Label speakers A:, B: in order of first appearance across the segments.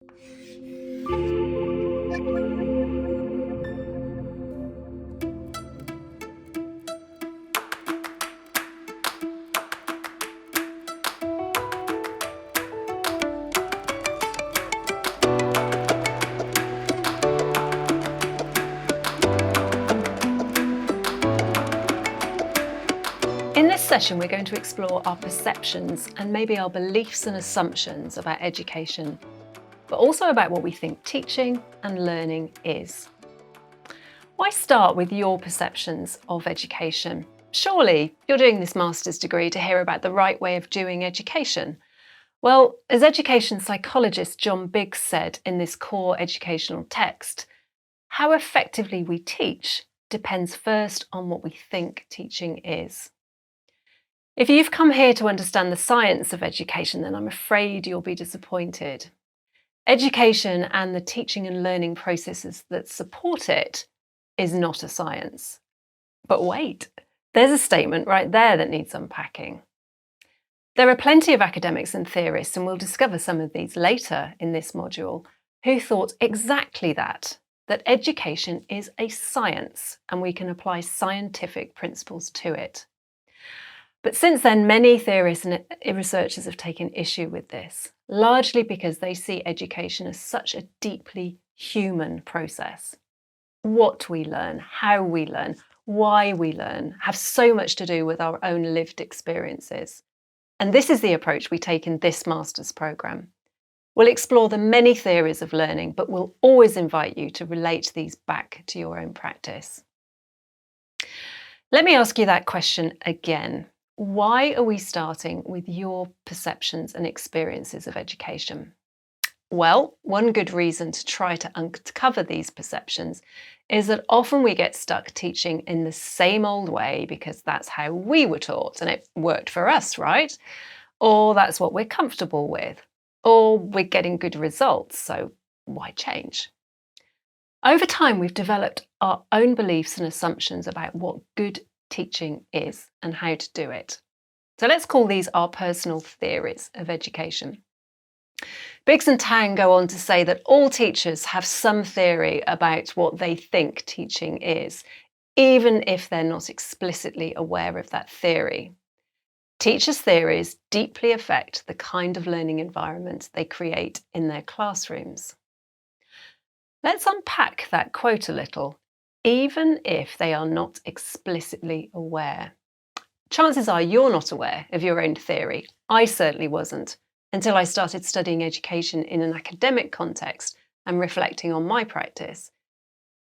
A: In this session, we're going to explore our perceptions and maybe our beliefs and assumptions about education, but also about what we think teaching and learning is. Why start with your perceptions of education? Surely you're doing this master's degree to hear about the right way of doing education. Well, as education psychologist John Biggs said in this core educational text, how effectively we teach depends first on what we think teaching is. If you've come here to understand the science of education, then I'm afraid you'll be disappointed. Education and the teaching and learning processes that support it is not a science. But wait, there's a statement right there that needs unpacking. There are plenty of academics and theorists, and we'll discover some of these later in this module, who thought exactly that education is a science and we can apply scientific principles to it. But since then, many theorists and researchers have taken issue with this, largely because they see education as such a deeply human process. What we learn, how we learn, why we learn have so much to do with our own lived experiences. And this is the approach we take in this master's programme. We'll explore the many theories of learning, but we'll always invite you to relate these back to your own practice. Let me ask you that question again. Why are we starting with your perceptions and experiences of education? Well, one good reason to try to uncover these perceptions is that often we get stuck teaching in the same old way because that's how we were taught and it worked for us, right? Or that's what we're comfortable with, or we're getting good results, so why change? Over time, we've developed our own beliefs and assumptions about what good teaching is and how to do it. So let's call these our personal theories of education. Biggs and Tang go on to say that all teachers have some theory about what they think teaching is, even if they're not explicitly aware of that theory. Teachers' theories deeply affect the kind of learning environment they create in their classrooms. Let's unpack that quote a little. Even if they are not explicitly aware. Chances are you're not aware of your own theory. I certainly wasn't until I started studying education in an academic context and reflecting on my practice.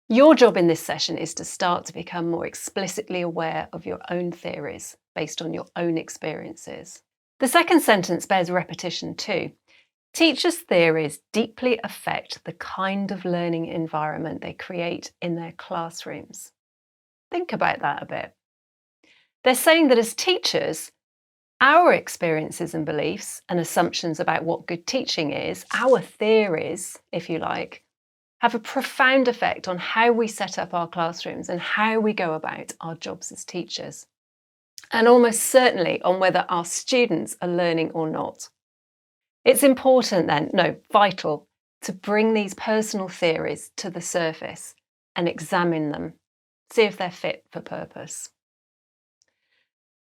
A: Your job in this session is to start to become more explicitly aware of your own theories based on your own experiences. The second sentence bears repetition too. Teachers' theories deeply affect the kind of learning environment they create in their classrooms. Think about that a bit. They're saying that as teachers, our experiences and beliefs and assumptions about what good teaching is, our theories, if you like, have a profound effect on how we set up our classrooms and how we go about our jobs as teachers. And almost certainly on whether our students are learning or not. It's important then, vital, to bring these personal theories to the surface and examine them, see if they're fit for purpose.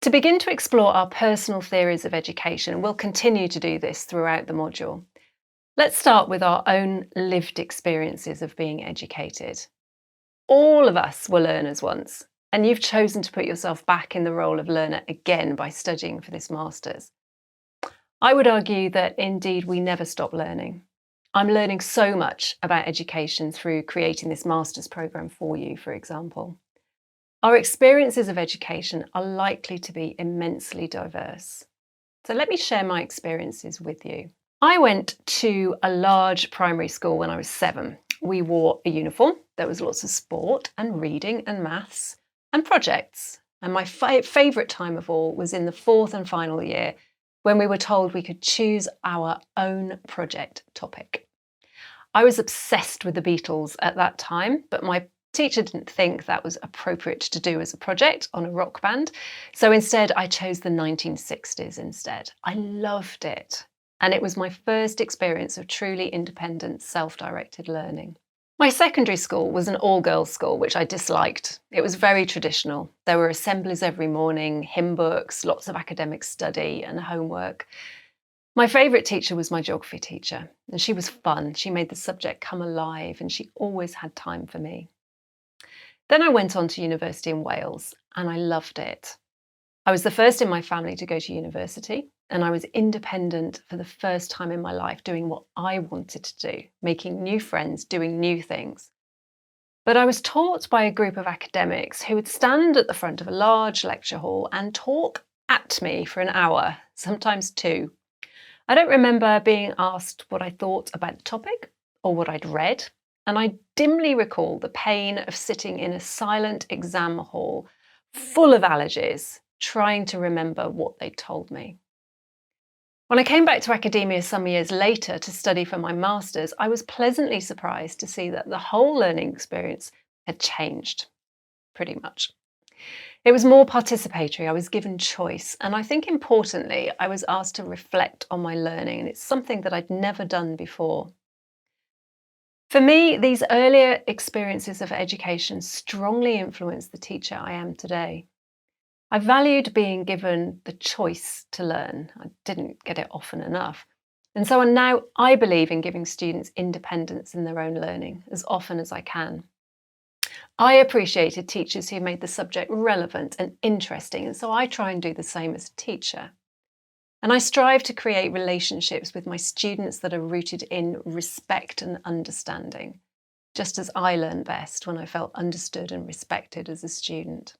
A: To begin to explore our personal theories of education, we'll continue to do this throughout the module. Let's start with our own lived experiences of being educated. All of us were learners once, and you've chosen to put yourself back in the role of learner again by studying for this master's. I would argue that indeed we never stop learning. I'm learning so much about education through creating this master's programme for you, for example. Our experiences of education are likely to be immensely diverse. So let me share my experiences with you. I went to a large primary school when I was 7. We wore a uniform. There was lots of sport and reading and maths and projects. And my favourite time of all was in the 4th and final year, when we were told we could choose our own project topic. I was obsessed with the Beatles at that time, but my teacher didn't think that was appropriate to do as a project on a rock band. So instead, I chose the 1960s instead. I loved it. and it was my first experience of truly independent, self-directed learning. My secondary school was an all-girls school, which I disliked. It was very traditional. There were assemblies every morning, hymn books, lots of academic study and homework. My favourite teacher was my geography teacher, and she was fun. She made the subject come alive, and she always had time for me. Then I went on to university in Wales, and I loved it. I was the first in my family to go to university, and I was independent for the first time in my life, doing what I wanted to do, making new friends, doing new things. But I was taught by a group of academics who would stand at the front of a large lecture hall and talk at me for an hour, sometimes two. I don't remember being asked what I thought about the topic or what I'd read, and I dimly recall the pain of sitting in a silent exam hall full of allergies, trying to remember what they'd told me. When I came back to academia some years later to study for my master's, I was pleasantly surprised to see that the whole learning experience had changed, pretty much. It was more participatory, I was given choice, and I think importantly, I was asked to reflect on my learning, and it's something that I'd never done before. For me, these earlier experiences of education strongly influenced the teacher I am today. I valued being given the choice to learn. I didn't get it often enough. And so now I believe in giving students independence in their own learning as often as I can. I appreciated teachers who made the subject relevant and interesting, and so I try and do the same as a teacher. And I strive to create relationships with my students that are rooted in respect and understanding, just as I learned best when I felt understood and respected as a student.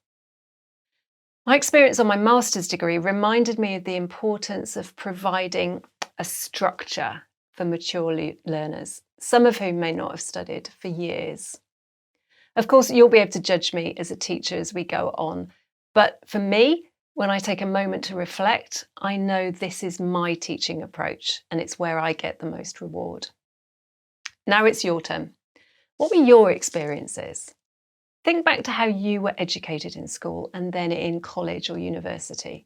A: My experience on my master's degree reminded me of the importance of providing a structure for mature learners, some of whom may not have studied for years. Of course, you'll be able to judge me as a teacher as we go on, but for me, when I take a moment to reflect, I know this is my teaching approach and it's where I get the most reward. Now it's your turn. What were your experiences? Think back to how you were educated in school and then in college or university.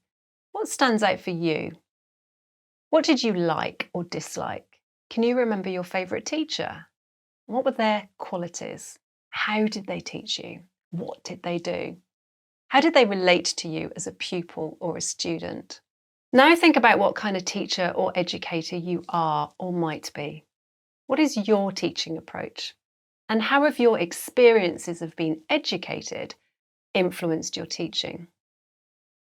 A: What stands out for you? What did you like or dislike? Can you remember your favourite teacher? What were their qualities? How did they teach you? What did they do? How did they relate to you as a pupil or a student? Now think about what kind of teacher or educator you are or might be. What is your teaching approach? And how have your experiences of being educated influenced your teaching?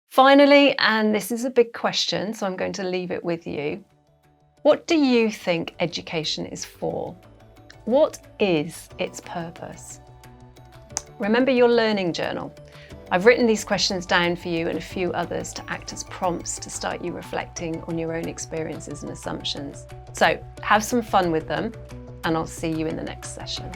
A: Finally, and this is a big question, so I'm going to leave it with you. What do you think education is for? What is its purpose? Remember your learning journal. I've written these questions down for you and a few others to act as prompts to start you reflecting on your own experiences and assumptions. So have some fun with them, and I'll see you in the next session.